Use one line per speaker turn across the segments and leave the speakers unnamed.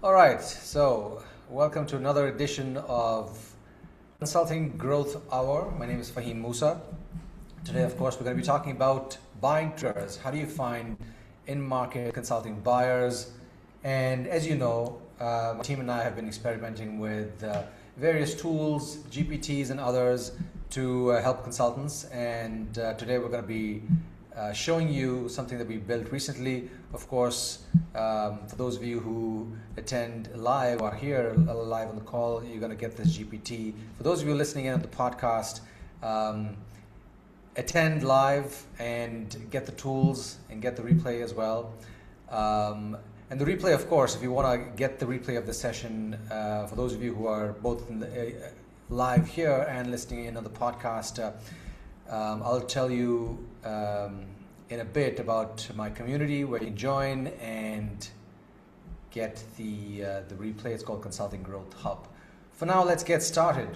All right, so welcome to another edition of Consulting Growth Hour. My name is Faheem Moosa. Today, of course, we're going to be talking about buying triggers. How do you find in-market consulting buyers? And as you know, my team and I have been experimenting with various tools, GPTs and others to help consultants. And today we're going to be showing you something that we built recently. Of course, for those of you who attend live or here live on the call, you're going to get this GPT. For those of you listening in on the podcast, attend live and get the tools and get the replay as well. And the replay, of course, if you want to get the replay of the session, for those of you who are both live here and listening in on the podcast, I'll tell you in a bit about my community where you can join and get the replay. It's called Consulting Growth Hub. For now, let's get started.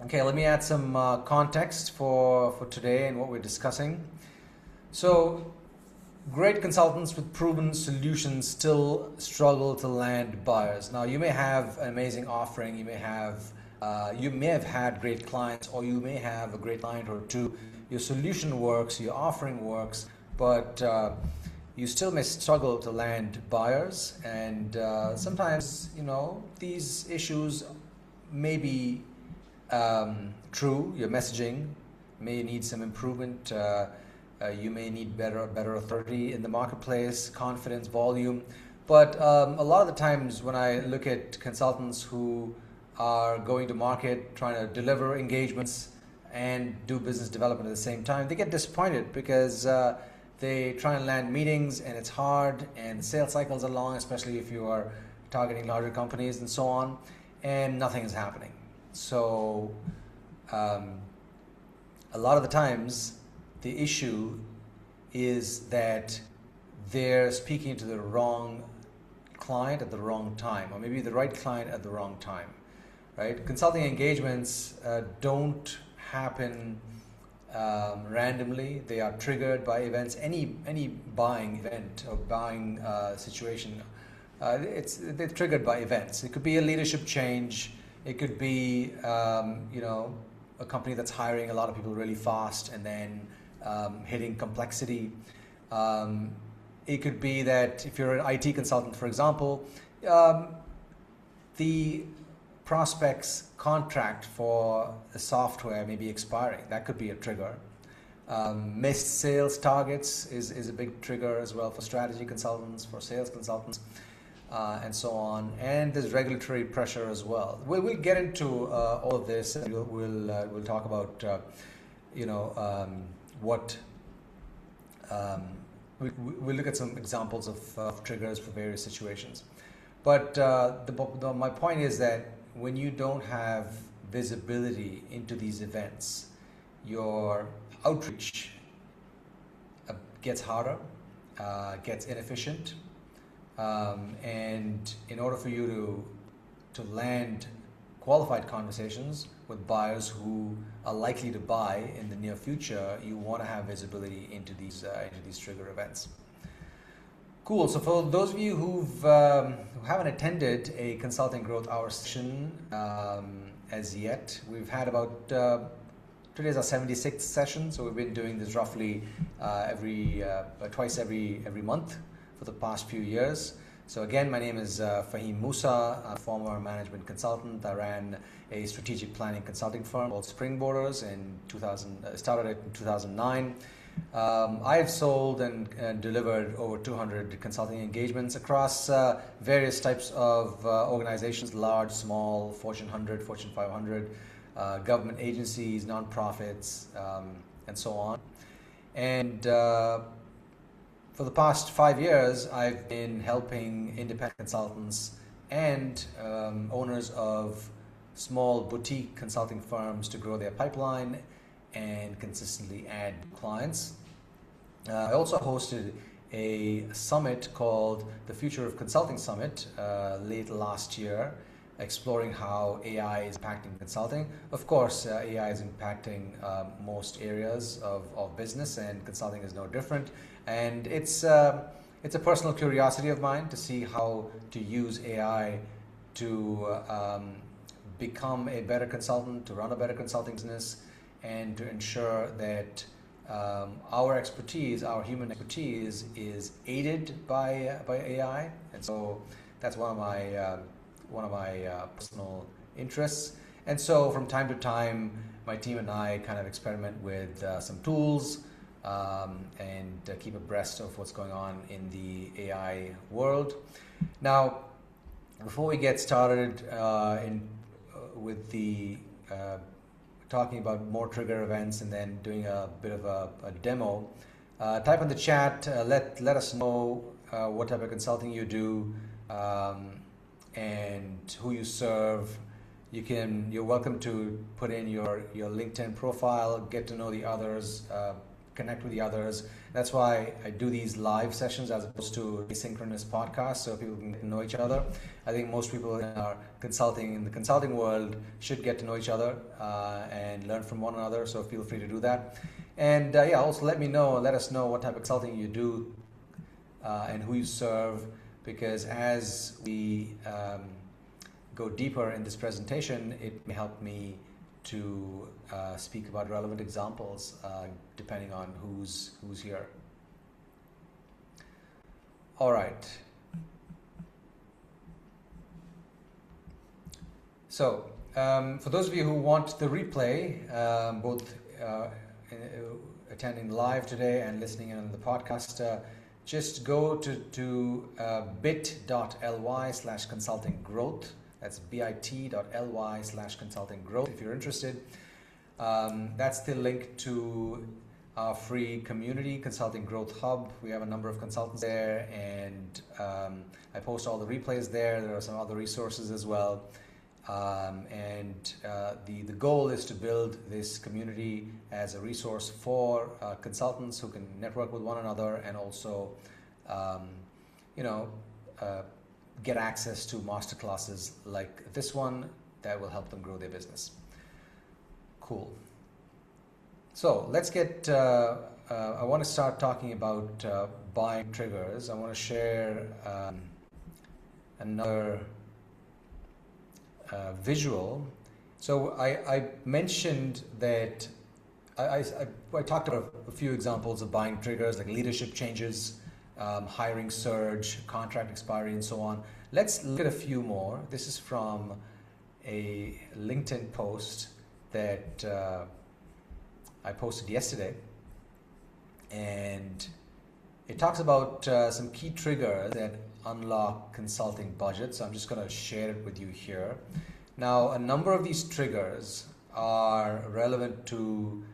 Okay, let me add some context for today and what we're discussing. So, great consultants with proven solutions still struggle to land buyers. Now, you may have an amazing offering, you may have had great clients, or you may have a great client or two. Your solution works, your offering works, but you still may struggle to land buyers. And sometimes, these issues may be true. Your messaging may need some improvement. You may need better authority in the marketplace, confidence, volume. But a lot of the times when I look at consultants who are going to market, trying to deliver engagements and do business development at the same time, they get disappointed because they try and land meetings and it's hard and the sales cycles are long, especially if you are targeting larger companies and so on, and nothing is happening. So a lot of the times the issue is that they're speaking to the wrong client at the wrong time, or maybe the right client at the wrong time. Right? Consulting engagements don't happen randomly. They are triggered by events. Any buying event or buying situation, they're triggered by events. It could be a leadership change. It could be a company that's hiring a lot of people really fast and then hitting complexity. It could be that if you're an IT consultant, for example, the prospect's contract for the software may be expiring. That could be a trigger. Missed sales targets is a big trigger as well for strategy consultants, for sales consultants, and so on. And there's regulatory pressure as well. We'll get into all of this, and we'll talk about what we'll look at some examples of triggers for various situations. But my point is that when you don't have visibility into these events, your outreach gets harder, gets inefficient, and in order for you to land qualified conversations with buyers who are likely to buy in the near future, you want to have visibility into these trigger events. Cool. So for those of you who haven't attended a Consulting Growth Hour session as yet, we've had about today's our 76th session. So we've been doing this roughly twice every month for the past few years. So again, my name is Faheem Moosa, a former management consultant. I ran a strategic planning consulting firm called Springboarders started it in 2009. I've sold and delivered over 200 consulting engagements across various types of organizations, large, small, Fortune 100, Fortune 500, government agencies, nonprofits, and so on. And for the past 5 years, I've been helping independent consultants and owners of small boutique consulting firms to grow their pipeline and consistently add clients. I also hosted a summit called the Future of Consulting Summit late last year, exploring how AI is impacting consulting. Of course, AI is impacting most areas of business, and consulting is no different. And it's it's a personal curiosity of mine to see how to use AI to become a better consultant, to run a better consulting business, and to ensure that our expertise, our human expertise, is aided by AI. And so that's one of my personal interests. And so from time to time, my team and I kind of experiment with some tools and keep abreast of what's going on in the AI world. Now, before we get started with the talking about more trigger events and then doing a bit of a demo, type in the chat, let us know what type of consulting you do and who you serve. You're welcome to put in your LinkedIn profile, get to know the others, connect with the others. That's why I do these live sessions as opposed to asynchronous podcasts, so people can get to know each other. I think most people in the consulting world should get to know each other and learn from one another, so feel free to do that. And also let us know what type of consulting you do and who you serve, because as we go deeper in this presentation, it may help me to speak about relevant examples depending on who's here. All right. So for those of you who want the replay, both attending live today and listening in on the podcast, just go to bit.ly/consultinggrowth. That's bit.ly/consultinggrowth if you're interested. That's the link to our free community, Consulting Growth Hub. We have a number of consultants there, and I post all the replays there. There are some other resources as well. The goal is to build this community as a resource for consultants who can network with one another and also, get access to masterclasses like this one that will help them grow their business. Cool. So let's get, I want to start talking about buying triggers. I want to share another visual. So I mentioned that I talked about a few examples of buying triggers like leadership changes, hiring surge, contract expiry, and so on. Let's look at a few more. This is from a LinkedIn post that I posted yesterday, and it talks about some key triggers that unlock consulting budgets. So I'm just going to share it with you here. Now, a number of these triggers are relevant to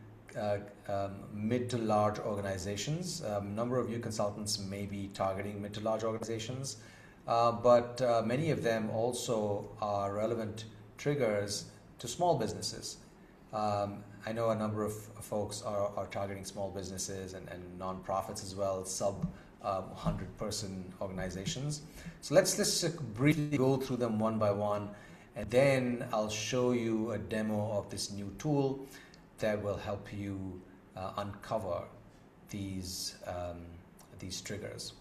mid to large organizations. A number of you consultants may be targeting mid to large organizations, but many of them also are relevant triggers to small businesses. I know a number of folks are targeting small businesses and nonprofits as well, sub 100-person organizations. So let's briefly go through them one by one, and then I'll show you a demo of this new tool that will help you uncover these triggers,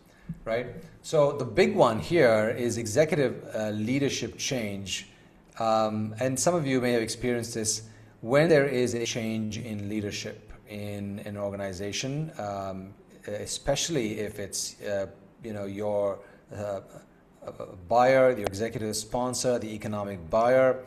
right? So the big one here is executive leadership change, and some of you may have experienced this. When there is a change in leadership in an organization, especially if it's your buyer, the executive sponsor, the economic buyer,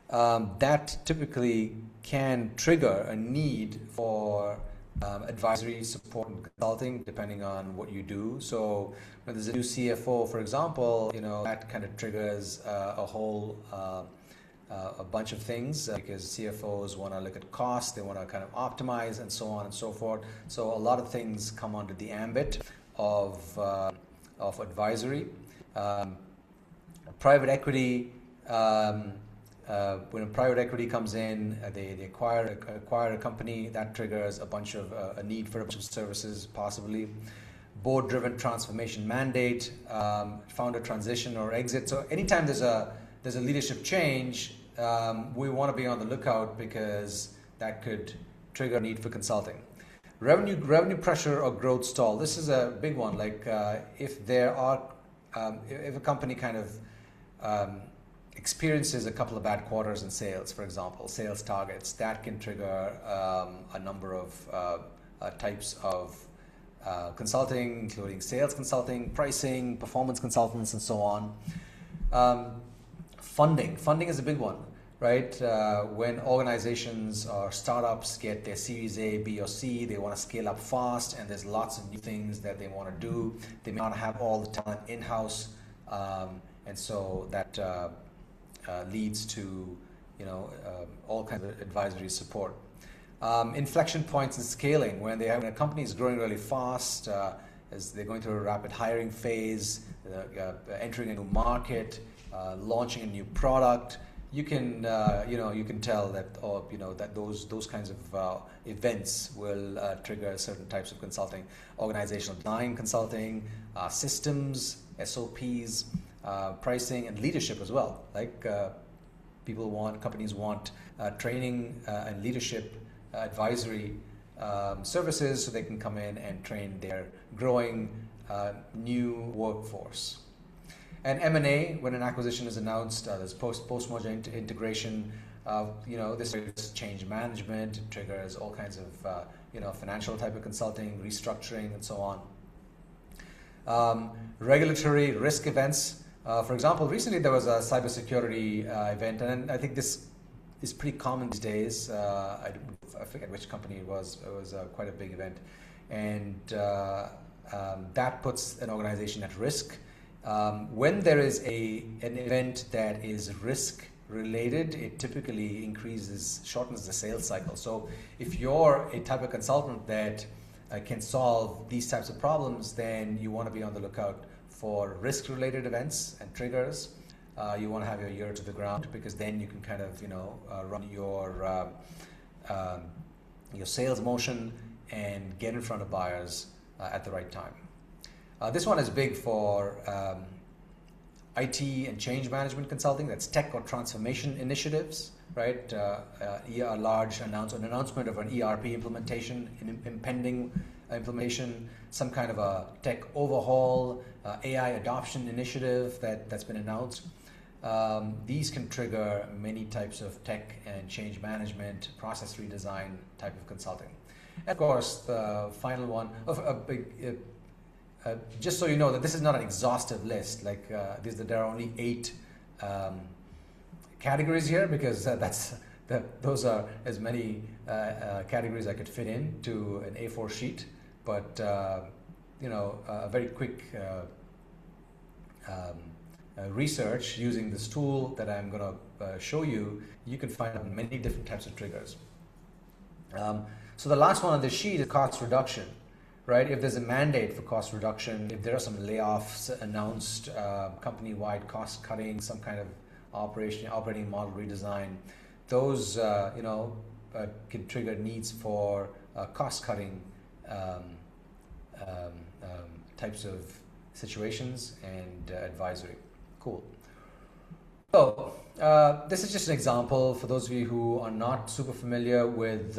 that typically can trigger a need for advisory support and consulting, depending on what you do. So when there's a new CFO, for example, that kind of triggers a whole a bunch of things, because CFOs want to look at costs, they want to kind of optimize, and so on and so forth. So a lot of things come under the ambit of advisory. Private equity. When private equity comes in, they acquire a company, that triggers a bunch of a need for a bunch of services, possibly. Board-driven transformation mandate, founder transition or exit. So anytime there's a leadership change, we want to be on the lookout, because that could trigger a need for consulting. Revenue pressure or growth stall. This is a big one. Like if there are, if a company kind of experiences a couple of bad quarters in sales, for example, sales targets, that can trigger a number of types of consulting, including sales consulting, pricing, performance consultants, and so on. Funding is a big one, right? When organizations or startups get their Series A, B, or C, they want to scale up fast, and there's lots of new things that they want to do. They may not have all the talent in-house, and so that leads to all kinds of advisory support. Inflection points in scaling, when a company is growing really fast, as they're going through a rapid hiring phase, entering a new market, launching a new product. You can tell that, that those kinds of events will trigger certain types of consulting, organizational design consulting, systems, SOPs, pricing, and leadership as well. Like companies want training and leadership advisory services, so they can come in and train their growing new workforce. And M&A, when an acquisition is announced, there's post-merger integration. This triggers change management, it triggers all kinds of financial type of consulting, restructuring, and so on. Regulatory risk events. For example, recently there was a cybersecurity event, and I think this is pretty common these days. I forget which company it was. It was quite a big event, and that puts an organization at risk. When there is an event that is risk related, it typically shortens the sales cycle. So if you're a type of consultant that can solve these types of problems, then you want to be on the lookout for risk related events and triggers. You want to have your ear to the ground, because then you can kind of run your sales motion and get in front of buyers at the right time. This one is big for IT and change management consulting. That's tech or transformation initiatives, right? A large announcement of an ERP implementation, impending implementation, some kind of a tech overhaul, AI adoption initiative that's been announced. These can trigger many types of tech and change management, process redesign type of consulting. And of course, the final one of a big. Just so you know that this is not an exhaustive list. Like there are only 8 categories here, because those are as many categories I could fit into an A4 sheet. But a very quick research using this tool that I'm going to show you, you can find many different types of triggers. So the last one on the sheet is cost reduction. Right? If there's a mandate for cost reduction, if there are some layoffs announced, company-wide cost cutting, some kind of operating model redesign, those can trigger needs for cost cutting types of situations and advisory. Cool. So this is just an example for those of you who are not super familiar with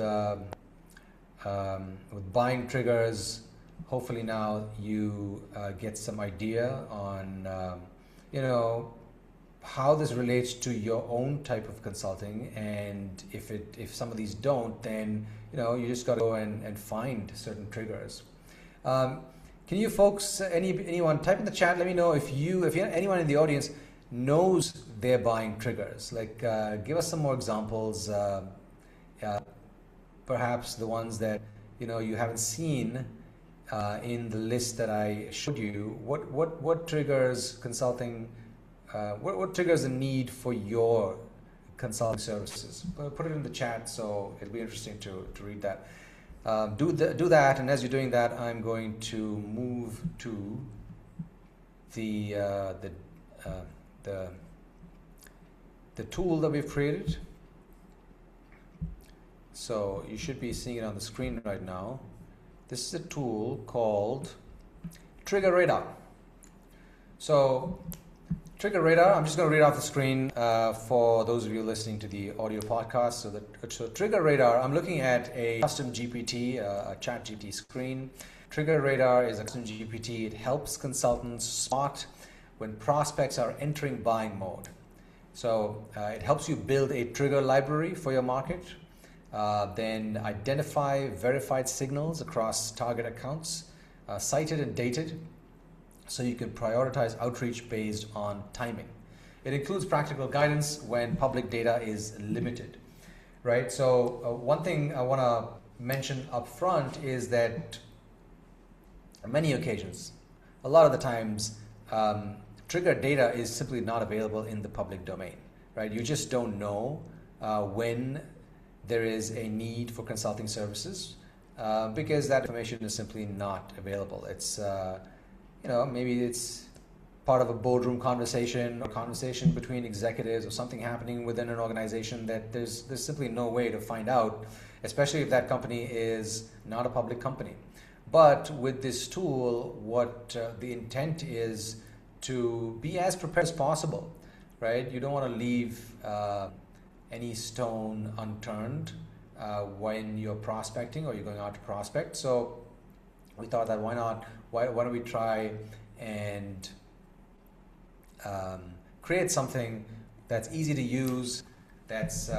buying triggers. Hopefully now you get some idea on how this relates to your own type of consulting, and if some of these don't, then you just got to go and find certain triggers. Can you folks, anyone type in the chat? Let me know if anyone in the audience knows their buying triggers. Like give us some more examples. Perhaps the ones that you haven't seen in the list that I showed you. What triggers consulting? What triggers the need for your consulting services? Put it in the chat, so it'll be interesting to read that. Do that, and as you're doing that, I'm going to move to the tool that we've created. So you should be seeing it on the screen right now. This is a tool called Trigger Radar. So Trigger radar, I'm just going to read off the screen for those of you listening to the audio podcast. So trigger radar, I'm looking at a custom GPT, a chat GPT screen. Trigger radar is a custom GPT. It helps consultants spot when prospects are entering buying mode. So it helps you build a trigger library for your market, then identify verified signals across target accounts, cited and dated, so you can prioritize outreach based on timing. It includes practical guidance when public data is limited, right? So one thing I want to mention up front is that on many occasions, a lot of the times, trigger data is simply not available in the public domain, right? You just don't know when there is a need for consulting services because that information is simply not available. It's maybe it's part of a boardroom conversation or conversation between executives or something happening within an organization that there's simply no way to find out, especially if that company is not a public company. But with this tool, what the intent is to be as prepared as possible, right? You don't want to leave any stone unturned when you're prospecting or you're going out to prospect. So we thought that why don't we try and create something that's easy to use, that's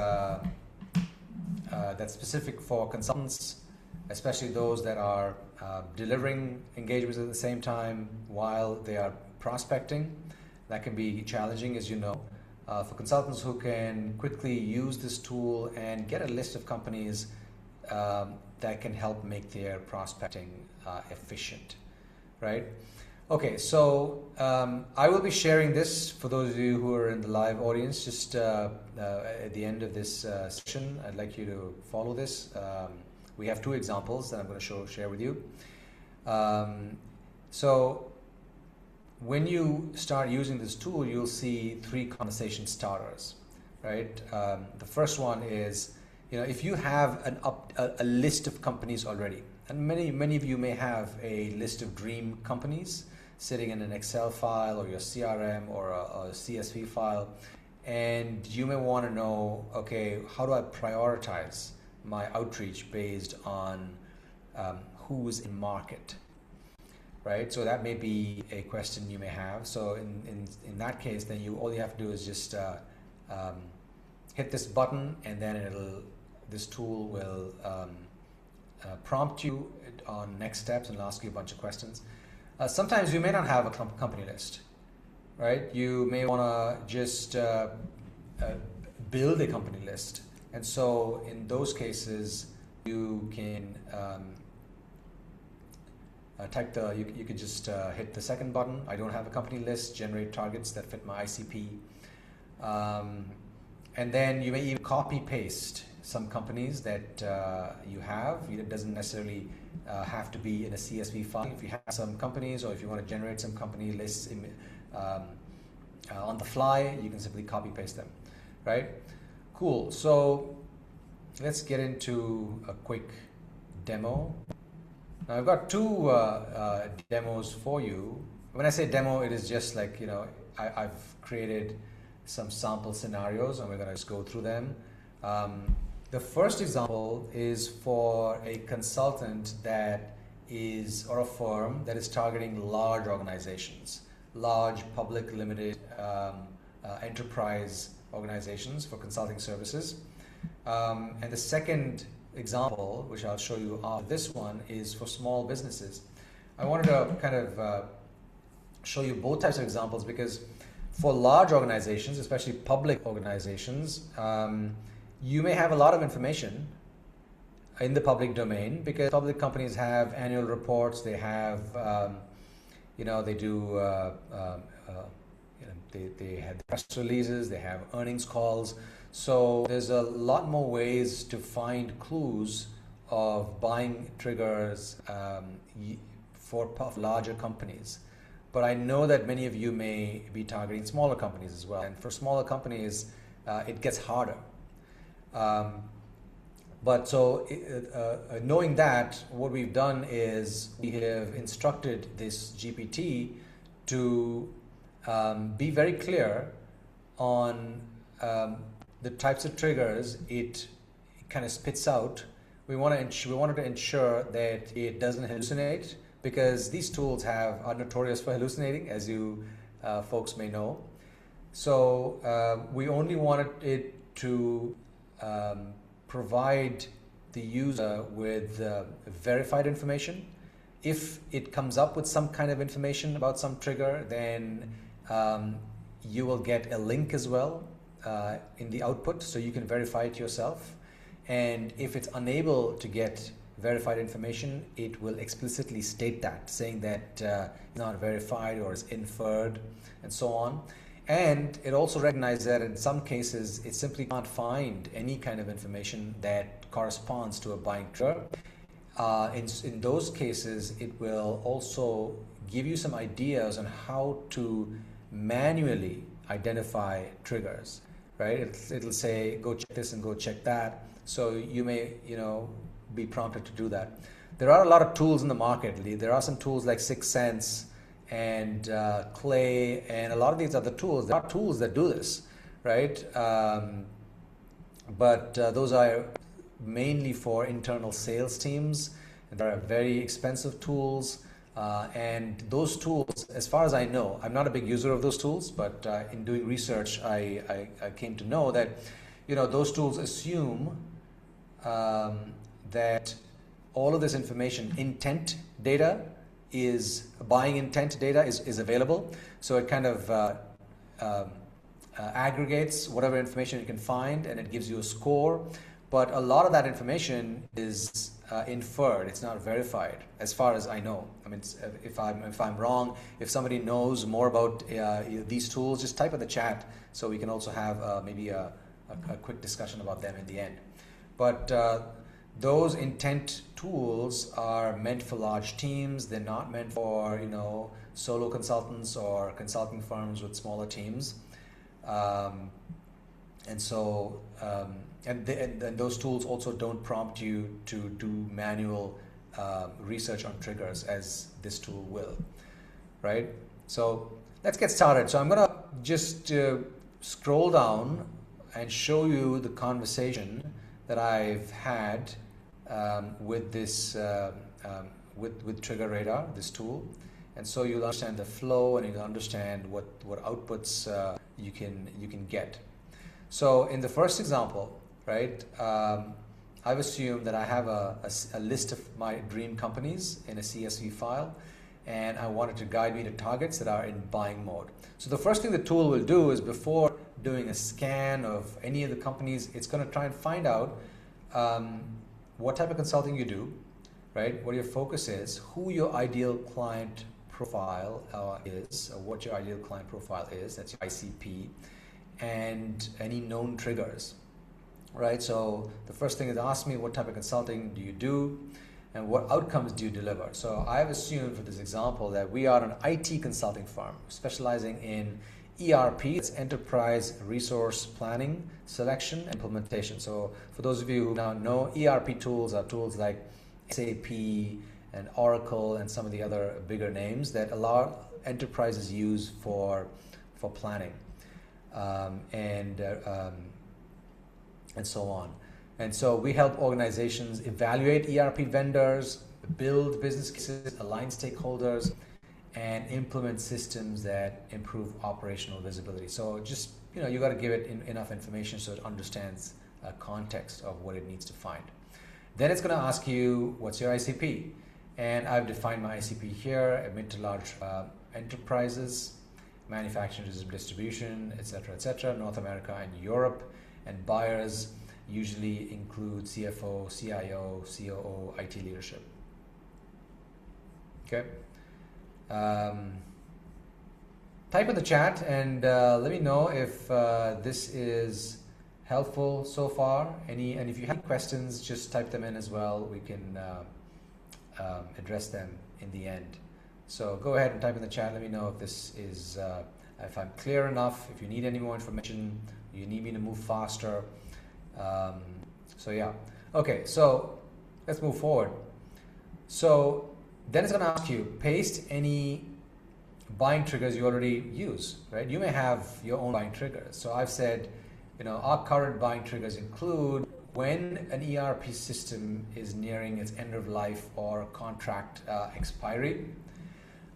specific for consultants, especially those that are delivering engagements at the same time while they are prospecting. That can be challenging, as you know. For consultants who can quickly use this tool and get a list of companies that can help make their prospecting efficient, right? Okay, so I will be sharing this for those of you who are in the live audience. Just at the end of this session, I'd like you to follow this. We have two examples that I'm going to share with you. So when you start using this tool, you'll see three conversation starters, right? The first one is, if you have a list of companies already, and many of you may have a list of dream companies sitting in an Excel file or your CRM or a CSV file, and you may want to know, okay, how do I prioritize my outreach based on who's in market, right? So that may be a question you may have. So in that case, then all you have to do is just hit this button, and then this tool will prompt you on next steps and ask you a bunch of questions. Sometimes you may not have a company list, right? You may want to just build a company list. And so in those cases, you can you could just hit the second button. I don't have a company list, generate targets that fit my ICP. And then you may even copy paste some companies that you have. It doesn't necessarily have to be in a CSV file. If you have some companies, or if you want to generate some company lists on the fly, you can simply copy paste them, right? Cool. So let's get into a quick demo. Now I've got two demos for you. When I say demo, it is just like, I've created some sample scenarios and we're going to just go through them. The first example is for a consultant or a firm that is targeting large organizations, large public limited enterprise organizations for consulting services. And the second example, which I'll show you after this one, is for small businesses. I wanted to kind of show you both types of examples because for large organizations, especially public organizations, you may have a lot of information in the public domain because public companies have annual reports, they have, they do, they have press releases, they have earnings calls. So there's a lot more ways to find clues of buying triggers for larger companies. But I know that many of you may be targeting smaller companies as well. And for smaller companies, it gets harder. Knowing that, what we've done is we have instructed this GPT to be very clear on the types of triggers it kind of spits out. We wanted to ensure that it doesn't hallucinate, because these tools are notorious for hallucinating, as you folks may know. So we only wanted it to provide the user with verified information. If it comes up with some kind of information about some trigger, then you will get a link as well in the output, so you can verify it yourself. And if it's unable to get verified information, it will explicitly state that, saying that it's not verified or is inferred and so on. And it also recognizes that in some cases it simply can't find any kind of information that corresponds to a buying trigger. In those cases, it will also give you some ideas on how to manually identify triggers, right? It'll say, go check this and go check that. So you may, be prompted to do that. There are a lot of tools in the market. There are some tools like 6 Sense and Clay and a lot of these other tools. There are tools that do this, right? But those are mainly for internal sales teams. They are very expensive tools. And those tools, as far as I know, I'm not a big user of those tools, but in doing research, I came to know that, those tools assume that all of this information, intent data, buying intent data is available. So it kind of aggregates whatever information it can find, and it gives you a score. But a lot of that information is inferred. It's not verified, as far as I know. I mean, if I'm wrong, if somebody knows more about these tools, just type in the chat so we can also have maybe a quick discussion about them in the end. But those intent tools are meant for large teams. They're not meant for solo consultants or consulting firms with smaller teams. And so and those tools also don't prompt you to do manual research on triggers as this tool will, right? So let's get started. So I'm gonna just scroll down and show you the conversation that I've had with this with Trigger Radar, this tool, and so you'll understand the flow and you'll understand what outputs you can get. So in the first example, right, I've assumed that I have a list of my dream companies in a CSV file, and I want it to guide me to targets that are in buying mode. So the first thing the tool will do is, before doing a scan of any of the companies, it's going to try and find out what type of consulting you do, right? What your focus is, who your ideal client profile is, or what your ideal client profile is, that's your ICP, and any known triggers, right? So the first thing is, ask me what type of consulting do you do and what outcomes do you deliver. So I've assumed for this example that we are an IT consulting firm specializing in ERP, it's enterprise resource planning, selection, and implementation. So for those of you who now know, ERP tools are tools like SAP and Oracle and some of the other bigger names that a lot of enterprises use for planning and so on. And so we help organizations evaluate ERP vendors, build business cases, align stakeholders, and implement systems that improve operational visibility. So just, you got to give it enough information so it understands context of what it needs to find. Then it's going to ask you, what's your ICP? And I've defined my ICP here, mid to large enterprises, manufacturing, distribution, etc., North America and Europe. And buyers usually include CFO, CIO, COO, IT leadership. Okay. Type in the chat and let me know if this is helpful so far. And if you have questions, just type them in as well. We can address them in the end. So go ahead and type in the chat. Let me know if this is, if I'm clear enough, if you need any more information, you need me to move faster. So yeah. Okay, so let's move forward. So then it's going to ask you, paste any buying triggers you already use, right? You may have your own buying triggers. So I've said, our current buying triggers include when an ERP system is nearing its end of life or contract expiry,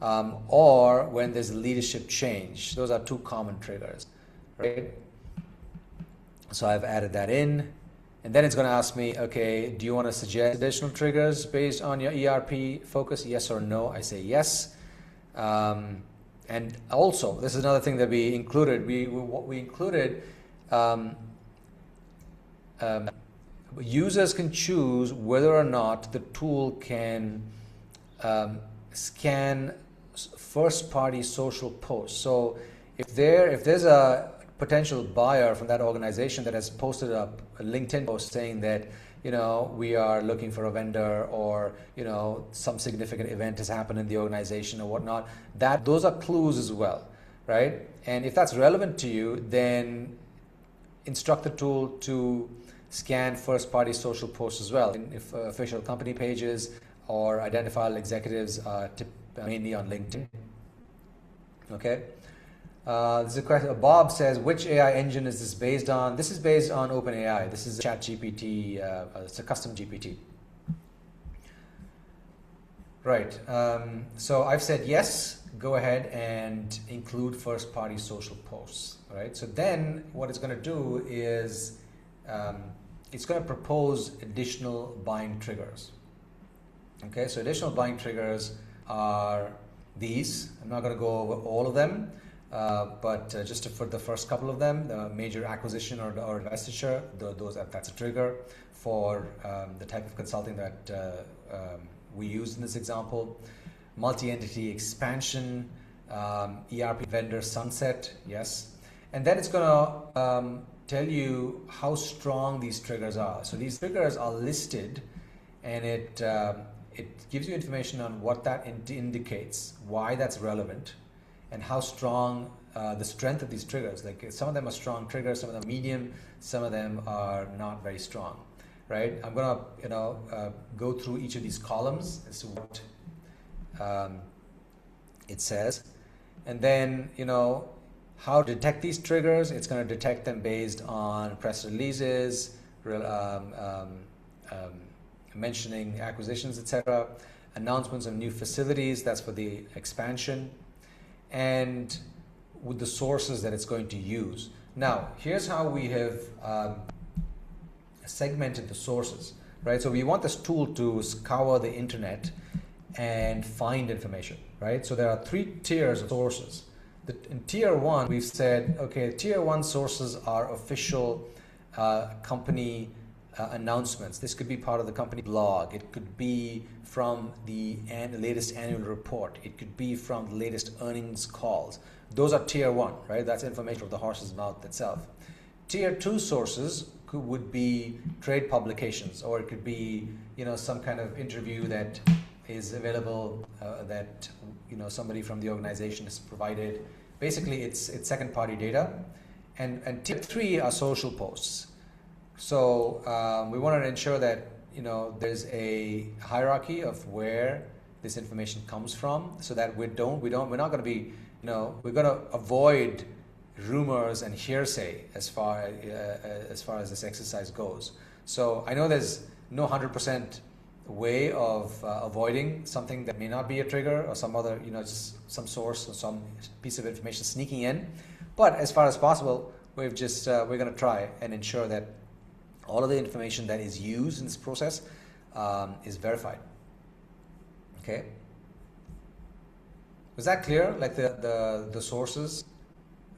or when there's leadership change. Those are two common triggers, right? So I've added that in. And then it's going to ask me, okay, do you want to suggest additional triggers based on your ERP focus? Yes or no? I say yes. And also, this is another thing that we included. We included users can choose whether or not the tool can scan first-party social posts. So if there's a potential buyer from that organization that has posted up a LinkedIn post saying that we are looking for a vendor, or some significant event has happened in the organization or whatnot, those are clues as well, right? And if that's relevant to you, then instruct the tool to scan first-party social posts as well. If official company pages or identifiable executives are mainly on LinkedIn. Okay. There's a question. Bob says, which AI engine is this based on? This is based on OpenAI. This is ChatGPT. It's a custom GPT. Right. So I've said yes. Go ahead and include first-party social posts. Right. So then what it's going to do is it's going to propose additional buying triggers. Okay. So additional buying triggers are these. I'm not going to go over all of them. But just for the first couple of them, the major acquisition or divestiture, that's a trigger for the type of consulting that we use in this example. Multi-entity expansion, ERP vendor sunset, yes. And then it's going to tell you how strong these triggers are. So these triggers are listed, and it gives you information on what that indicates, why that's relevant, and how strong the strength of these triggers. Like some of them are strong triggers, some of them are medium, some of them are not very strong, right? I'm gonna go through each of these columns as to what it says, and then how to detect these triggers. It's going to detect them based on press releases, mentioning acquisitions, etc., announcements of new facilities. That's for the expansion. And with the sources that it's going to use. Now, here's how we have segmented the sources, right? So we want this tool to scour the internet and find information, right? So there are 3 tiers of sources. In tier 1, we've said, okay, tier 1 sources are official company announcements. This could be part of the company blog. It could be from the latest annual report. It could be from the latest earnings calls. Those are tier 1, right? That's information from the horse's mouth itself. Tier 2 sources would be trade publications, or it could be some kind of interview that is available that somebody from the organization has provided. Basically, it's second-party data. And tier 3 are social posts. So we wanted to ensure that there's a hierarchy of where this information comes from, so that we're not going to be we're going to avoid rumors and hearsay as far as this exercise goes. So I know there's no 100% way of avoiding something that may not be a trigger, or some other just some source or some piece of information sneaking in, but as far as possible, we're going to try and ensure that all of the information that is used in this process is verified. Okay. Was that clear? Like the sources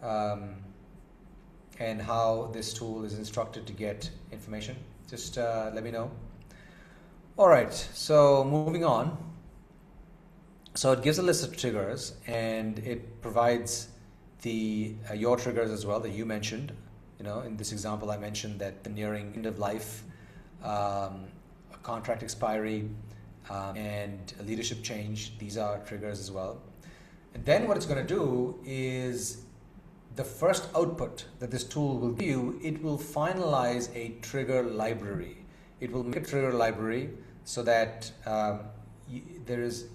and how this tool is instructed to get information? Just let me know. All right. So moving on. So it gives a list of triggers, and it provides your triggers as well that you mentioned. In this example, I mentioned that the nearing end of life, a contract expiry, and a leadership change, these are triggers as well. And then what it's going to do is the first output that this tool will give you, it will finalize a trigger library. It will make a trigger library so that there is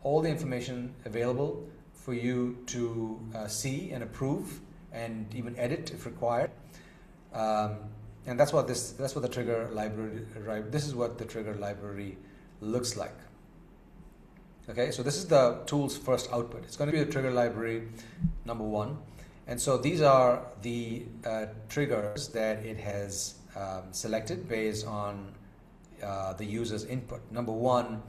all the information available for you to see and approve and even edit if required. And that's what the trigger library, right? This is what the trigger library looks like. Okay, so this is the tool's first output. It's going to be the trigger library number 1. And so these are the triggers that it has selected based on the user's input. Number 1,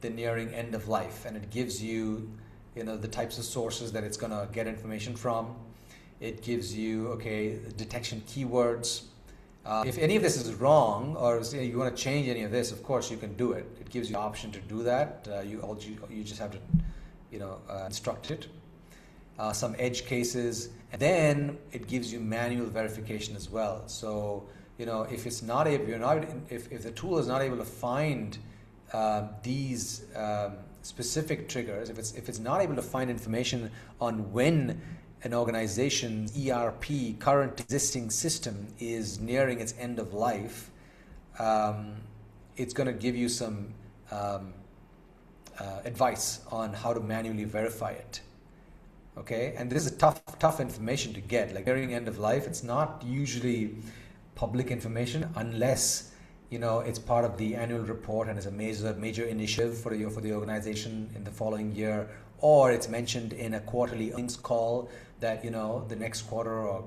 the nearing end of life, and it gives you, the types of sources that it's going to get information from. It gives you, detection keywords. If any of this is wrong, or you want to change any of this, of course you can do it. It gives you the option to do that. You just have to, instruct it. Some edge cases, and then it gives you manual verification as well. So if it's not able, if the tool is not able to find these specific triggers, if it's not able to find information on when an organization's ERP, current existing system, is nearing its end of life, it's going to give you some advice on how to manually verify it. Okay, and this is tough information to get. Like nearing end of life, it's not usually public information unless it's part of the annual report and is a major initiative for the organization in the following year, or it's mentioned in a quarterly earnings call that the next quarter or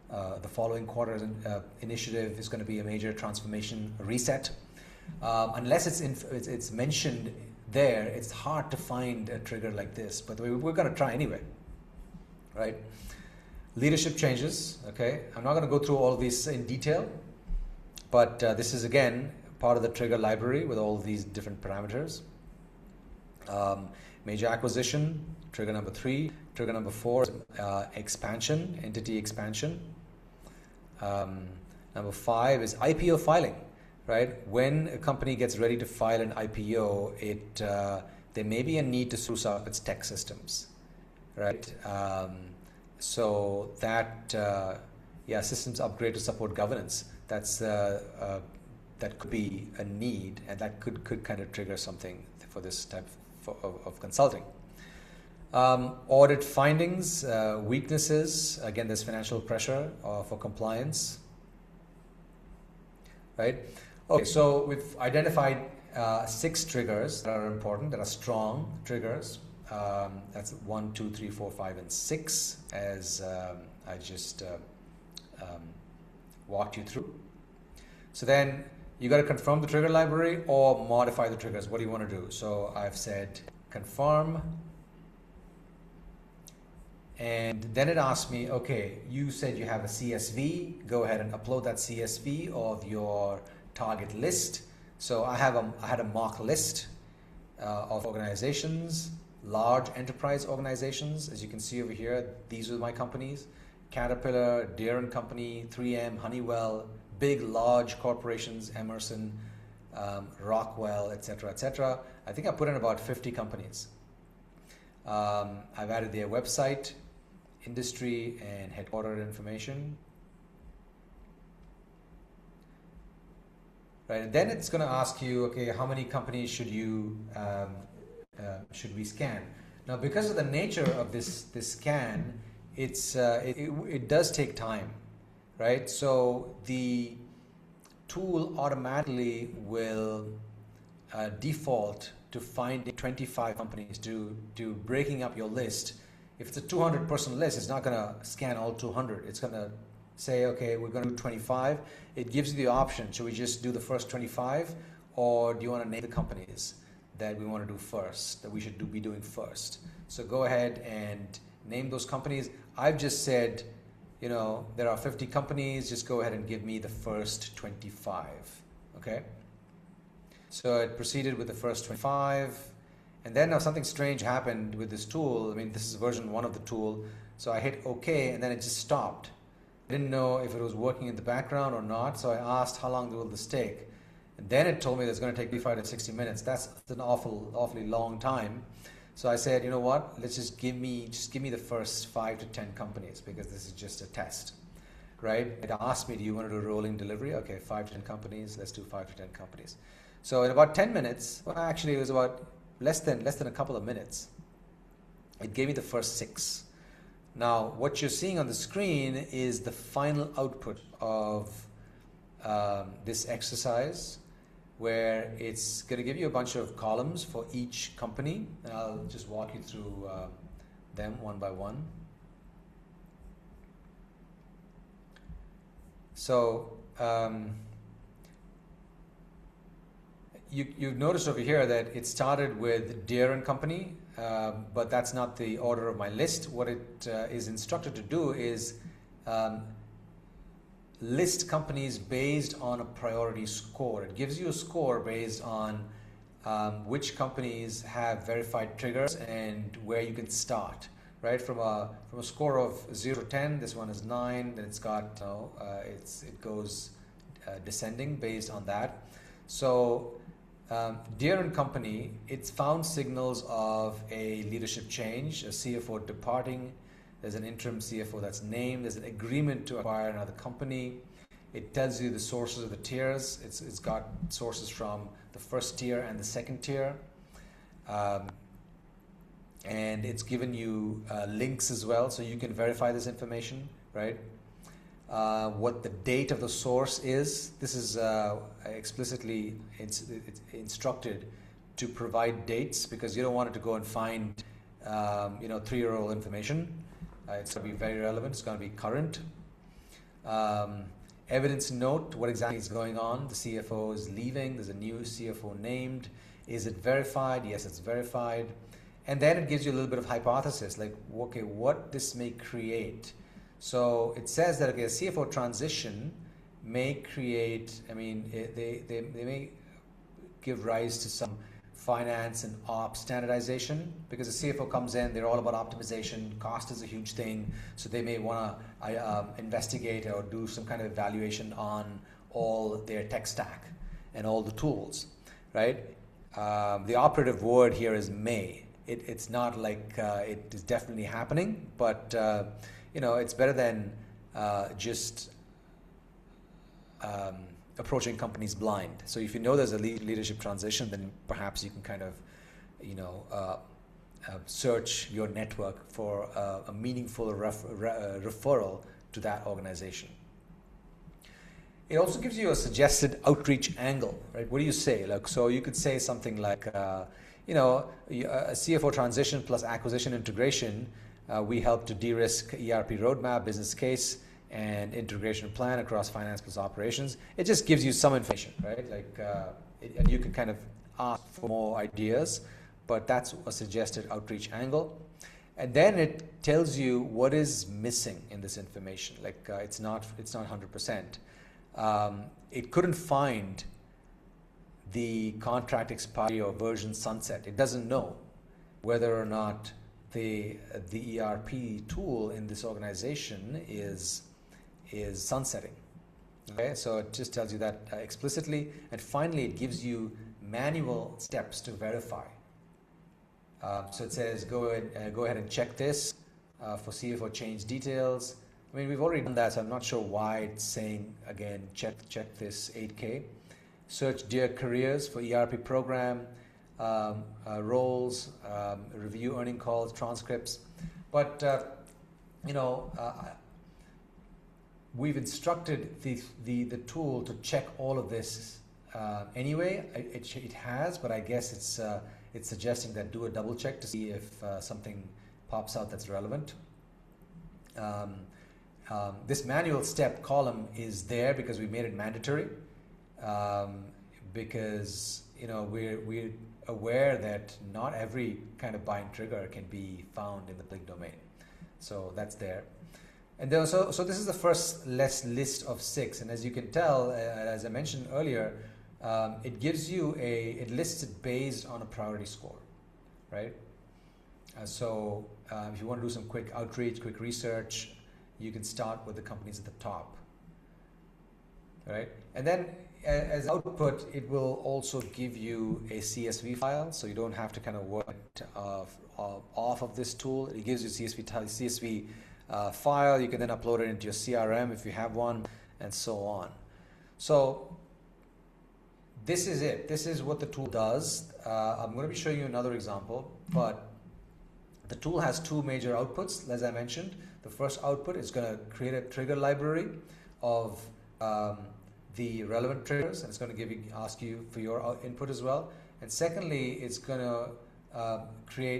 the following quarter's initiative is going to be a major transformation reset. Unless it's mentioned there, it's hard to find a trigger like this. But we're going to try anyway, right? Leadership changes. Okay, I'm not going to go through all of these in detail, but this is again part of the trigger library with all these different parameters. Major acquisition, trigger number 3. Trigger number 4 is expansion, entity expansion. Number 5 is IPO filing, right? When a company gets ready to file an IPO, there may be a need to spruce up its tech systems, right? So that, systems upgrade to support governance. That could be a need, and that could kind of trigger something for this type of consulting. Audit findings, weaknesses. Again, there's financial pressure for compliance, right? Okay, so we've identified 6 triggers that are important, that are strong triggers. That's 1, 2, 3, 4, 5, and 6, as I just walked you through. So then you got to confirm the trigger library or modify the triggers. What do you want to do? So I've said confirm, and then it asks me, okay, you said you have a CSV. Go ahead and upload that CSV of your target list. So I had a mock list of organizations, large enterprise organizations. As you can see over here, these are my companies: Caterpillar, Deere & Company, 3M, Honeywell, big, large corporations, Emerson, Rockwell, etc., etc. I think I put in about 50 companies. I've added their website, industry, and headquarter information. Right, and then it's going to ask you, okay, how many companies should we scan? Now, because of the nature of this scan, it does take time, right? So the tool automatically will default to finding 25 companies, to breaking up your list. If it's a 200-person list, it's not going to scan all 200. It's going to say, okay, we're going to do 25. It gives you the option. Should we just do the first 25, or do you want to name the companies that we want to do first, that we should be doing first? So go ahead and name those companies. I've just said, there are 50 companies. Just go ahead and give me the first 25. Okay. So it proceeded with the first 25, and then now something strange happened with this tool. I mean, this is version 1 of the tool. So I hit OK, and then it just stopped. I didn't know if it was working in the background or not, so I asked how long will this take, and then it told me that it's going to take 45 to 60 minutes. That's an awfully long time. So I said, you know what? Let's just give me the first 5 to 10 companies, because this is just a test, right? It asked me, do you want to do rolling delivery? Okay, 5 to 10 companies. Let's do 5 to 10 companies. So in about 10 minutes, well, actually it was about less than a couple of minutes, It gave me the first 6. Now, what you're seeing on the screen is the final output of this exercise, where it's going to give you a bunch of columns for each company. And I'll just walk you through them one by one. So you've noticed over here that it started with Deere and Company, but that's not the order of my list. What it is instructed to do is list companies based on a priority score. It gives you a score based on which companies have verified triggers and where you can start. Right, from a score of 0 to 10, this one is 9. Then it's got it goes descending based on that. So Deere and Company, it's found signals of a leadership change, a CFO departing. There's an interim CFO that's named. There's an agreement to acquire another company. It tells you the sources of the tiers. It's got sources from the first tier and the second tier. And it's given you links as well, so you can verify this information, right? What the date of the source is. This is explicitly instructed to provide dates, because you don't want it to go and find 3-year-old information. It's going to be very relevant. It's going to be current. Evidence note, what exactly is going on. The CFO is leaving. There's a new CFO named. Is it verified? Yes, it's verified. And then it gives you a little bit of hypothesis, like, okay, what this may create. So it says that, okay, a CFO transition may create, they may give rise to some finance and ops standardization, because the CFO comes in, they're all about optimization, cost is a huge thing, so they may want to investigate or do some kind of evaluation on all their tech stack and all the tools, right? The operative word here is may. It's not like it is definitely happening, but it's better than just approaching companies blind. So if you know there's a leadership transition, then perhaps you can kind of search your network for a meaningful referral to that organization. It also gives you a suggested outreach angle, right? What do you say? So you could say something like, a CFO transition plus acquisition integration, we help to de-risk ERP roadmap, business case, and integration plan across finance plus operations. It just gives you some information, right? And you can kind of ask for more ideas, but that's a suggested outreach angle. And then it tells you what is missing in this information. It's not 100%. It couldn't find the contract expiry or version sunset. It doesn't know whether or not the ERP tool in this organization is sunsetting. Okay, so it just tells you that explicitly. And finally, it gives you manual steps to verify. So it says go ahead and check this for CFO change details. We've already done that, so I'm not sure why it's saying again check this 8K. Search Dear Careers for ERP program, roles, review earning calls, transcripts. But, we've instructed the tool to check all of this anyway. It has, but I guess it's suggesting that do a double check to see if something pops out that's relevant. This manual step column is there because we made it mandatory. Because we're aware that not every kind of bind trigger can be found in the public domain, so that's there. And then so this is the first list of 6, and as you can tell, as I mentioned earlier, it gives you it lists it based on a priority score, right? So if you want to do some quick outreach, quick research, you can start with the companies at the top, right? And then as output, it will also give you a CSV file, so you don't have to kind of work off of this tool. It gives you CSV file. You can then upload it into your CRM if you have one, and so on. So this is it. This is what the tool does. I'm going to be showing you another example, but The tool has two major outputs, as I mentioned. The first output is going to create a trigger library of the relevant triggers, and it's going to ask you for your input as well. And secondly, it's going to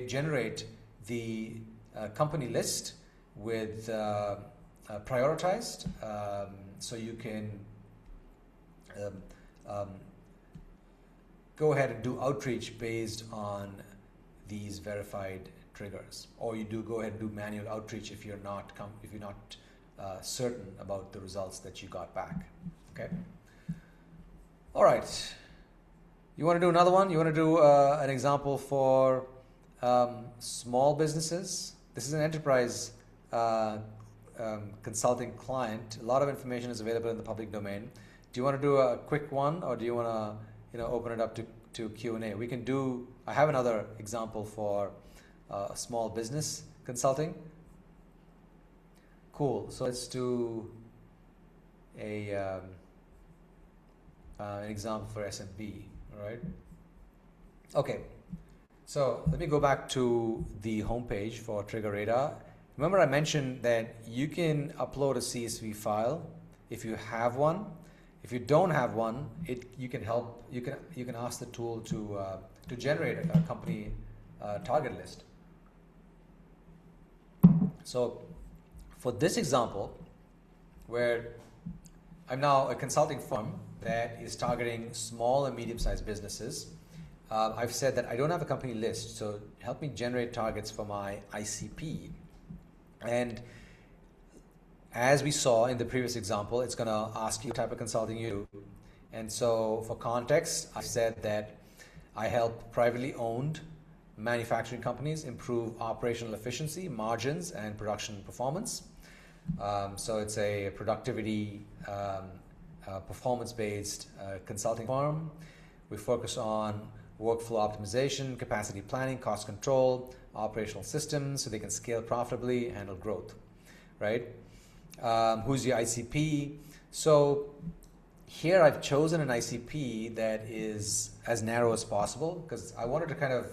generate the company list with prioritized, so you can go ahead and do outreach based on these verified triggers, or you go ahead and do manual outreach if you're not certain about the results that you got back. Okay. All right. You want to do another one? You want to do an example for small businesses? This is an enterprise consulting client. A lot of information is available in the public domain. Do you want to do a quick one, or do you want to open it up to Q&A? We can do. I have another example for small business consulting. Cool. So let's do an example for SMB. All right. Okay. So let me go back to the homepage for Trigger Radar. Remember, I mentioned that you can upload a CSV file if you have one. If you don't have one, you can ask the tool to generate a company target list. So for this example, where I'm now a consulting firm that is targeting small and medium-sized businesses, I've said that I don't have a company list, so help me generate targets for my ICP. And as we saw in the previous example, it's going to ask you what type of consulting you do. And so for context, I said that I help privately owned manufacturing companies improve operational efficiency, margins, and production performance. So it's a productivity, performance-based consulting firm. We focus on workflow optimization, capacity planning, cost control, operational systems so they can scale profitably, handle growth, right? Who's your ICP? So here I've chosen an ICP that is as narrow as possible because I wanted to kind of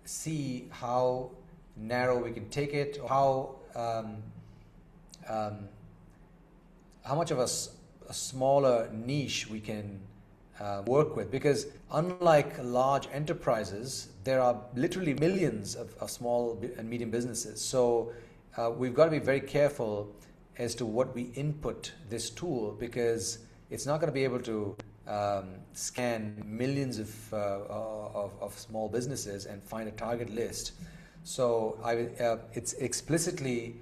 see how narrow we can take it, how much of a smaller niche we can work with, because unlike large enterprises, there are literally millions of small and medium businesses. So we've got to be very careful as to what we input this tool, because it's not going to be able to scan millions of small businesses and find a target list. So it's explicitly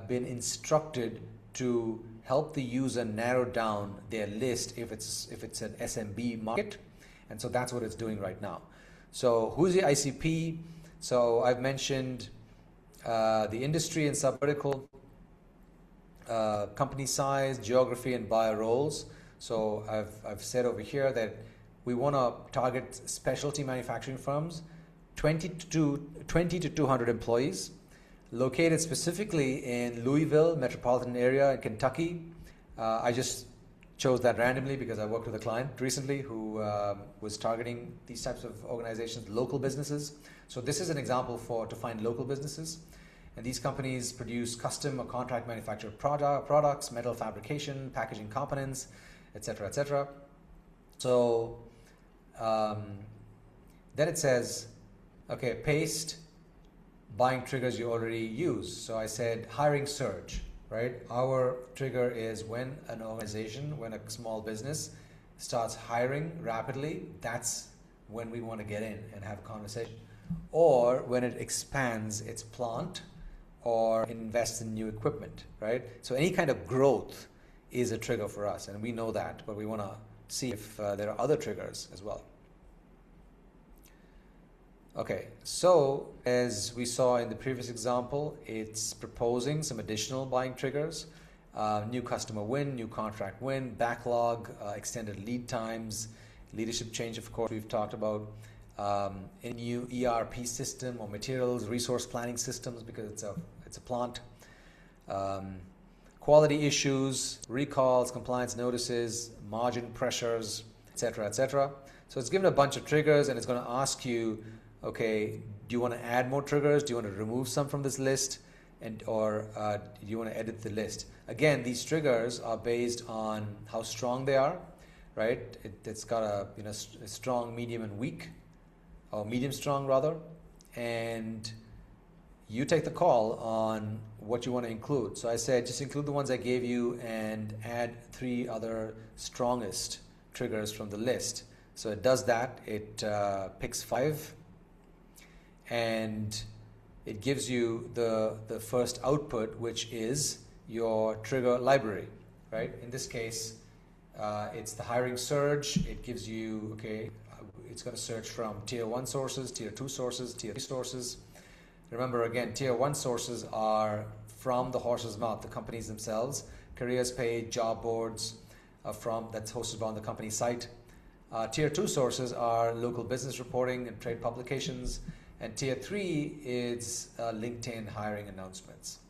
been instructed to help the user narrow down their list if it's an SMB market, and so that's what it's doing right now. So who's the ICP? So I've mentioned the industry and subvertical, company size, geography, and buyer roles. So I've said over here that we want to target specialty manufacturing firms, 20 to 200 employees, located specifically in Louisville metropolitan area in Kentucky. I just chose that randomly because I worked with a client recently who was targeting these types of organizations, local businesses. So this is an example to find local businesses. And these companies produce custom or contract manufactured products, metal fabrication, packaging components, etc., etc. So then it says, okay, paste buying triggers you already use. So I said hiring surge, right? Our trigger is when an organization, when a small business starts hiring rapidly, that's when we want to get in and have a conversation. Or when it expands its plant or invests in new equipment, right? So any kind of growth is a trigger for us, and we know that, but we want to see if there are other triggers as well. Okay, so as we saw in the previous example, it's proposing some additional buying triggers: new customer win, new contract win, backlog, extended lead times, leadership change, of course, we've talked about, a new ERP system or materials, resource planning systems because it's a plant, quality issues, recalls, compliance notices, margin pressures, etc., etc. So it's given a bunch of triggers, and it's going to ask you okay, do you want to add more triggers? Do you want to remove some from this list? Or do you want to edit the list? Again, these triggers are based on how strong they are, right? It's got a strong, medium, and weak, or medium strong rather, and you take the call on what you want to include. So I said just include the ones I gave you and add 3 other strongest triggers from the list. So it does that. It picks 5, and it gives you the first output, which is your trigger library, right? In this case, it's the hiring surge. It gives you, okay, it's going to search from tier 1 sources, tier 2 sources, tier 3 sources. Remember, again, tier 1 sources are from the horse's mouth, the companies themselves, careers page, job boards, that's hosted on the company site. Tier 2 sources are local business reporting and trade publications, and tier 3 is LinkedIn hiring announcements.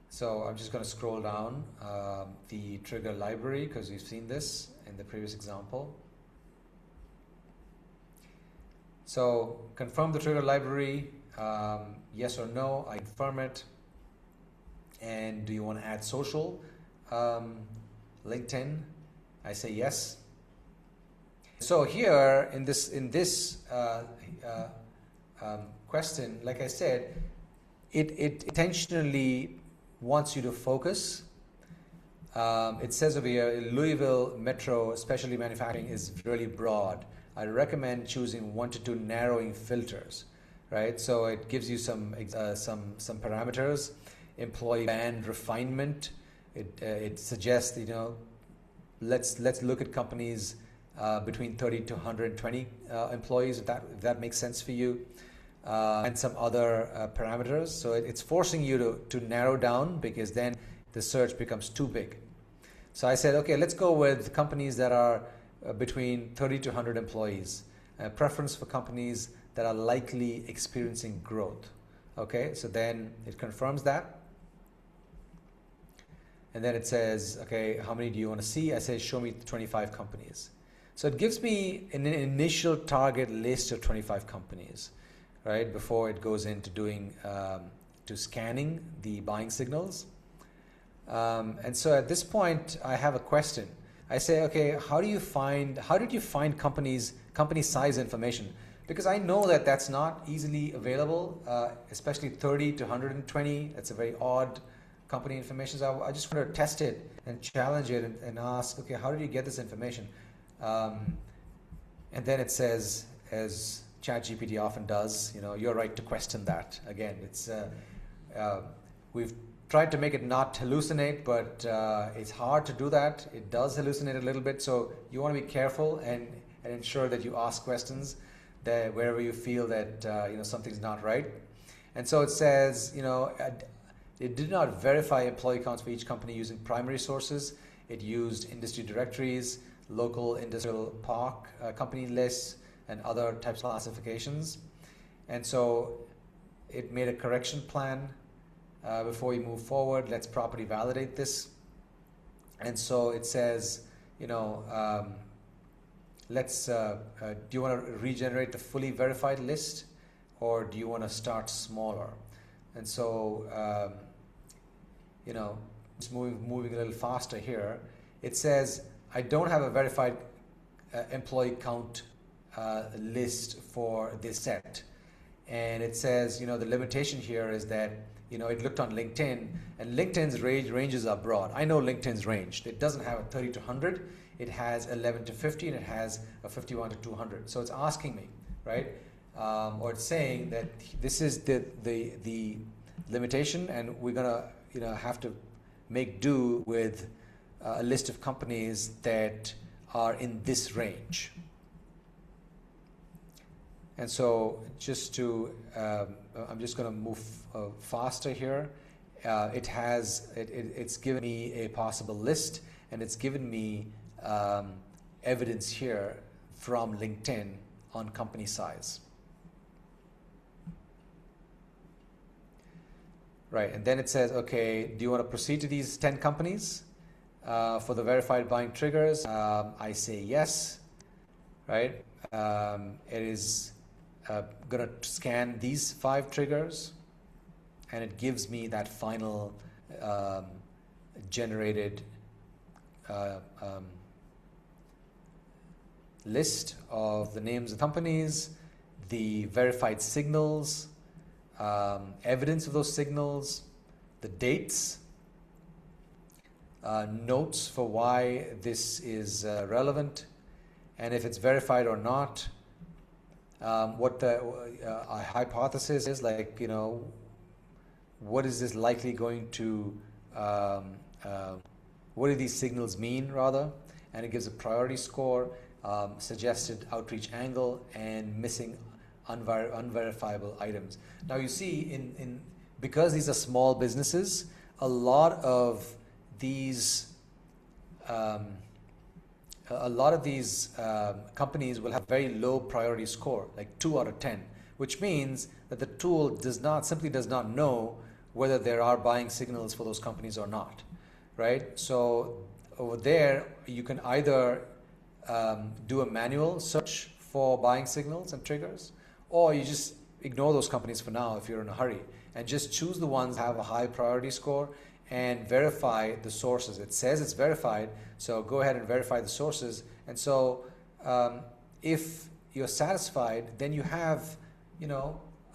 So I'm just going to scroll down the trigger library because we've seen this in the previous example. So confirm the trigger library, yes or no, I confirm it. And do you want to add social? LinkedIn, I say yes. So here in this question, like I said, it intentionally wants you to focus. It says over here, Louisville Metro Specialty Manufacturing is really broad. I recommend choosing 1 to 2 narrowing filters, right? So it gives you some parameters. Employee band refinement. It suggests, let's look at companies between 30 to 120 employees, if that makes sense for you, and some other parameters. So it's forcing you to narrow down, because then the search becomes too big. So I said, okay, let's go with companies that are between 30 to 100 employees. A preference for companies that are likely experiencing growth. Okay, so then it confirms that. And then it says, okay, how many do you want to see? I say, show me 25 companies. So it gives me an initial target list of 25 companies, right? Before it goes into doing, to scanning the buying signals. And so at this point, I have a question. I say, okay, how did you find company size information? Because I know that that's not easily available, especially 30 to 120. That's a very odd company information. So I just want to test it and challenge it and ask, okay, how did you get this information? And then it says, as ChatGPT often does, you're right to question that. Again, it's we've tried to make it not hallucinate, but it's hard to do that. It does hallucinate a little bit, so you want to be careful and ensure that you ask questions that wherever you feel that something's not right. And so it says, it did not verify employee counts for each company using primary sources. It used industry directories, local industrial park company lists, and other types of classifications. And so it made a correction plan before we move forward. Let's properly validate this. And so it says, let's, do you want to regenerate the fully verified list, or do you want to start smaller? And so, it's moving a little faster here. It says, I don't have a verified employee count list for this set. And it says, the limitation here is that, it looked on LinkedIn, and LinkedIn's ranges are broad. I know LinkedIn's range. It doesn't have a 30 to 100. It has 11 to 50, and it has a 51 to 200. So it's asking me, right? Or it's saying that this is the limitation, and we're gonna have to make do with a list of companies that are in this range. And so just to, I'm just going to move faster here. It's given me a possible list, and it's given me evidence here from LinkedIn on company size. Right, and then it says, okay, do you want to proceed to these 10 companies for the verified buying triggers? I say yes, right? it is going to scan these 5 triggers, and it gives me that final generated list of the names of companies, the verified signals, evidence of those signals, the dates, notes for why this is relevant, and if it's verified or not, what the hypothesis is, like, what is this likely going to, what do these signals mean, rather, and it gives a priority score, suggested outreach angle, and missing unverifiable items. Now you see, because these are small businesses, a lot of these companies will have very low priority score, like 2 out of 10, which means that the tool simply does not know whether there are buying signals for those companies or not, right? So over there, you can either do a manual search for buying signals and triggers, or you just ignore those companies for now if you're in a hurry, and just choose the ones that have a high priority score and verify the sources. It says it's verified, so go ahead and verify the sources. And so if you're satisfied, then you have,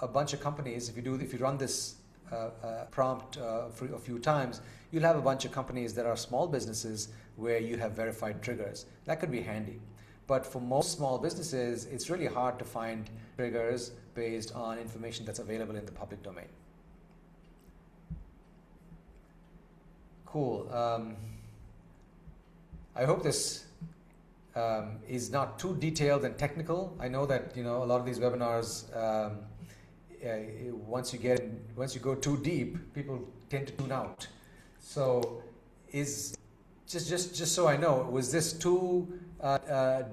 a bunch of companies. If you run this prompt for a few times, you'll have a bunch of companies that are small businesses where you have verified triggers. That could be handy. But for most small businesses, it's really hard to find triggers based on information that's available in the public domain. Cool. I hope this is not too detailed and technical. I know that a lot of these webinars, once you go too deep, people tend to tune out. So, just so I know, was this too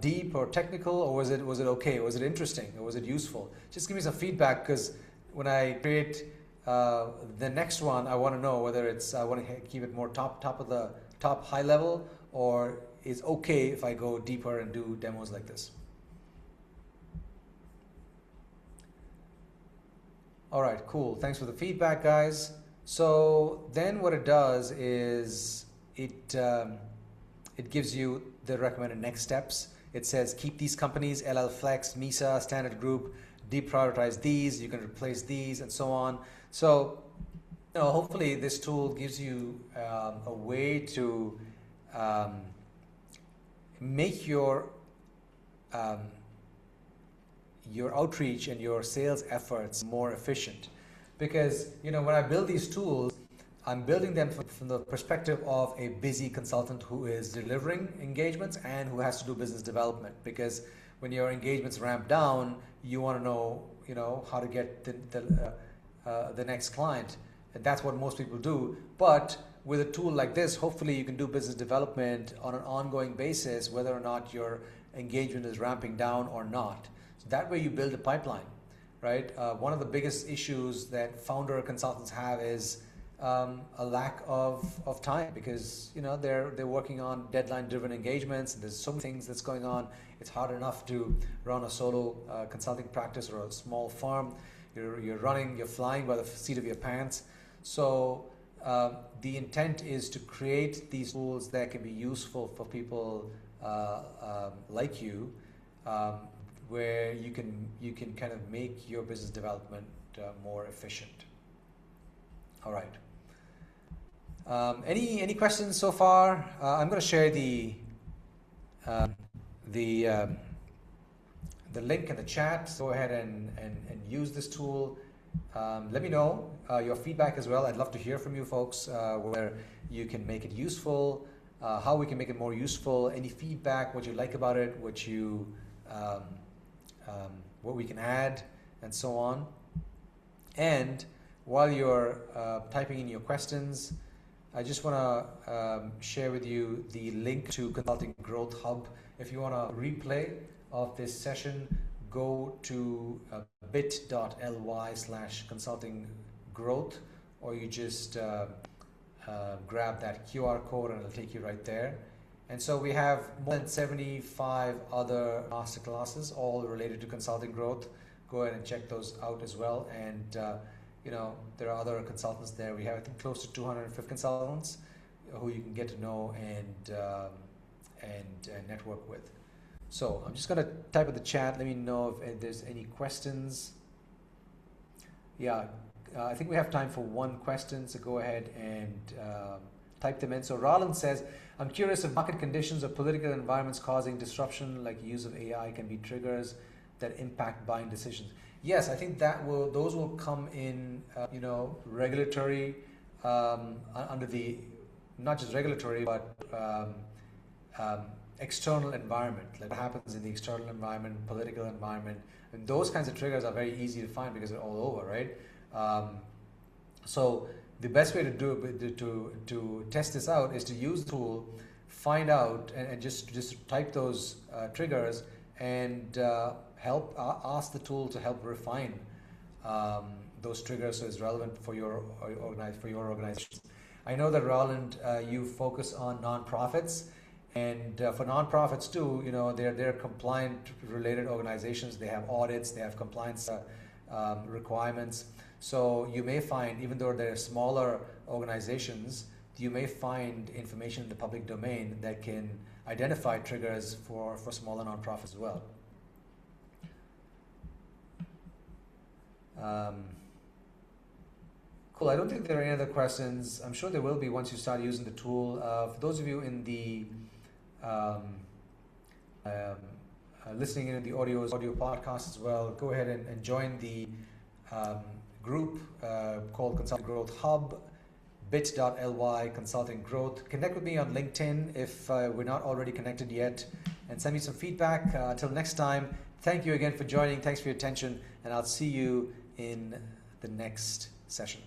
deep or technical, or was it okay? Was it interesting, or was it useful? Just give me some feedback, because when I create the next one, I want to know whether I want to keep it more top high level, or it's okay if I go deeper and do demos like this. All right, cool. Thanks for the feedback, guys. So then what it does is it gives you the recommended next steps. It says keep these companies, LL Flex, Moosa, Standard Group, deprioritize these, you can replace these, and so on. So, hopefully this tool gives you a way to make your outreach and your sales efforts more efficient. Because, when I build these tools, I'm building them from the perspective of a busy consultant who is delivering engagements and who has to do business development. Because when your engagements ramp down, you want to know, how to get the next client. And that's what most people do. But with a tool like this, hopefully you can do business development on an ongoing basis, whether or not your engagement is ramping down or not. So that way you build a pipeline, right? One of the biggest issues that founder consultants have is a lack of time, because they're working on deadline-driven engagements, and there's so many things that's going on. It's hard enough to run a solo consulting practice or a small firm. You're flying by the seat of your pants. So the intent is to create these tools that can be useful for people like you, where you can kind of make your business development more efficient. All right. Any questions so far? I'm going to share the link in the chat. So go ahead and use this tool. Let me know your feedback as well. I'd love to hear from you folks, where you can make it useful, how we can make it more useful, any feedback, what you like about it, what we can add, and so on. And while you're typing in your questions, I just want to share with you the link to Consulting Growth Hub. If you want a replay of this session, go to bit.ly/consultinggrowth, or you just grab that QR code and it'll take you right there. And so we have more than 75 other masterclasses, all related to consulting growth. Go ahead and check those out as well. And there are other consultants there. We have, I think, close to 250 consultants who you can get to know and network with. So I'm just going to type in the chat. Let me know if there's any questions. Yeah, I think we have time for one question, so go ahead and type them in. So Roland says, I'm curious if market conditions or political environments causing disruption like use of AI can be triggers that impact buying decisions. Yes, I think those will come in, regulatory, under the, not just regulatory, but external environment, like what happens in the external environment, political environment, and those kinds of triggers are very easy to find because they're all over, right? So the best way to test this out is to use the tool, find out, and just type those triggers and ask the tool to help refine those triggers so it's relevant for your organization. I know that, Roland, you focus on nonprofits, and for nonprofits too, they're compliant related organizations. They have audits, they have compliance requirements. So you may find, even though they're smaller organizations, you may find information in the public domain that can identify triggers for smaller nonprofits as well. Cool. I don't think there are any other questions. I'm sure there will be once you start using the tool. For those of you in the listening in the audio podcast as well, go ahead and join the group called Consulting Growth Hub, bit.ly Consulting Growth. Connect with me on LinkedIn if we're not already connected yet, and send me some feedback. Until next time, thank you again for joining. Thanks for your attention, and I'll see you in the next session.